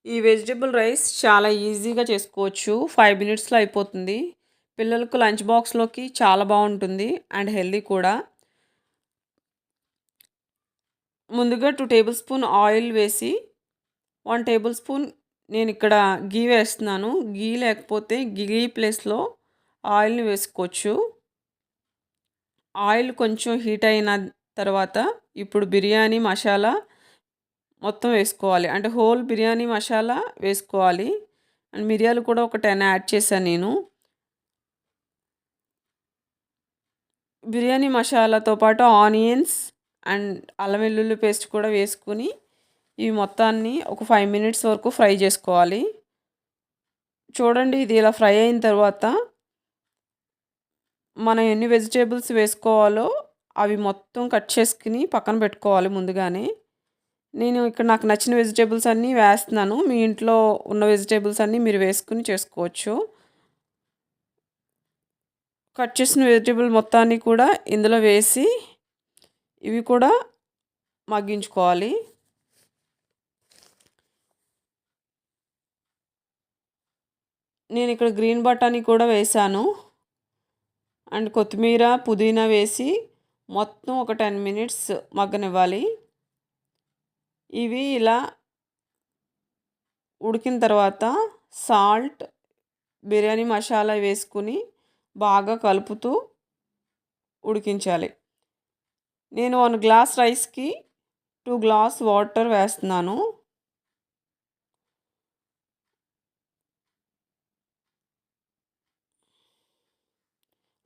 ఈ vegetable rice చాలా ఈజీగా చేసుకోవచ్చు. 5 మినిట్స్‌లో అయిపోతుంది. పిల్లలకు లంచ్ బాక్స్‌లోకి చాలా బావుంటుంది అండ్ హెల్తీ కూడా. ముందుగా 2 టేబుల్ స్పూన్ ఆయిల్ వేసి, 1 టేబుల్ స్పూన్ నేనిక్కడ ఘీ వేస్తున్నాను. ఘీ లేకపోతే ఘీ ప్లేస్‌లో ఆయిల్‌ని వేసుకోవచ్చు. ఆయిల్ కొంచెం హీట్ అయిన తర్వాత ఇప్పుడు బిర్యానీ మసాలా మొత్తం వేసుకోవాలి. అంటే హోల్ బిర్యానీ మసాలా వేసుకోవాలి. అండ్ మిరియాలు కూడా ఒక 10 యాడ్ చేశాను నేను. బిర్యానీ మసాలాతో పాటు ఆనియన్స్ అండ్ అల్లం వెల్లుల్లి పేస్ట్ కూడా వేసుకొని, ఇవి మొత్తాన్ని ఒక 5 మినిట్స్ వరకు ఫ్రై చేసుకోవాలి. చూడండి ఇది ఇలా ఫ్రై అయిన తర్వాత, మనం ఎన్ని వెజిటబుల్స్ వేసుకోవాలో అవి మొత్తం కట్ చేసుకొని పక్కన పెట్టుకోవాలి ముందుగానే. నేను ఇక్కడ నాకు నచ్చిన వెజిటబుల్స్ అన్నీ వేస్తున్నాను. మీ ఇంట్లో ఉన్న వెజిటబుల్స్ అన్నీ మీరు వేసుకొని చేసుకోవచ్చు. కట్ చేసిన వెజిటబుల్ మొత్తాన్ని కూడా ఇందులో వేసి, ఇవి కూడా మగ్గించుకోవాలి. నేను ఇక్కడ గ్రీన్ బటానీ కూడా వేశాను. అండ్ కొత్తిమీర, పుదీనా వేసి మొత్తం ఒక 10 మినిట్స్ మగ్గనివ్వాలి. ఇవి ఇలా ఉడికిన తర్వాత సాల్ట్, బిర్యానీ మసాలా వేసుకొని బాగా కలుపుతూ ఉడికించాలి. నేను 1 గ్లాస్ రైస్‌కి 2 గ్లాస్ వాటర్ వేస్తున్నాను.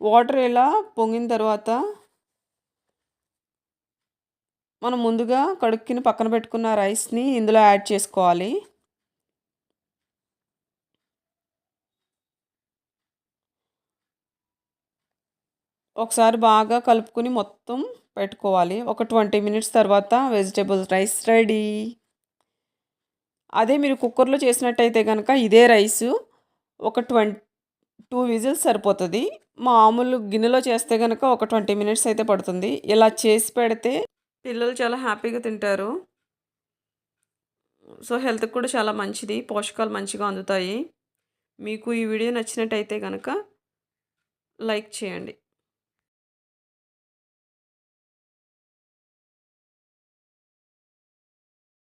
వాటర్ ఇలా పొంగిన తర్వాత, మనం ముందుగా కడుక్కొని పక్కన పెట్టుకున్న రైస్‌ని ఇందులో యాడ్ చేసుకోవాలి. ఒకసారి బాగా కలుపుకొని మొత్తం పెట్టుకోవాలి. ఒక 20 మినిట్స్ తర్వాత వెజిటబుల్ రైస్ రెడీ. అదే మీరు కుక్కర్‌లో చేసినట్టయితే గనక ఇదే రైసు ఒక 2 విజిల్స్ సరిపోతది. మామూలు గిన్నెలో చేస్తే గనక ఒక 20 మినిట్స్ అయితే పడుతుంది. ఇలా చేసి పెడితే పిల్లలు చాలా హ్యాపీగా తింటారు. సో, హెల్త్‌కి కూడా చాలా మంచిది. పోషకాలు మంచిగా అందుతాయి. మీకు ఈ వీడియో నచ్చినట్టయితే గనక లైక్ చేయండి.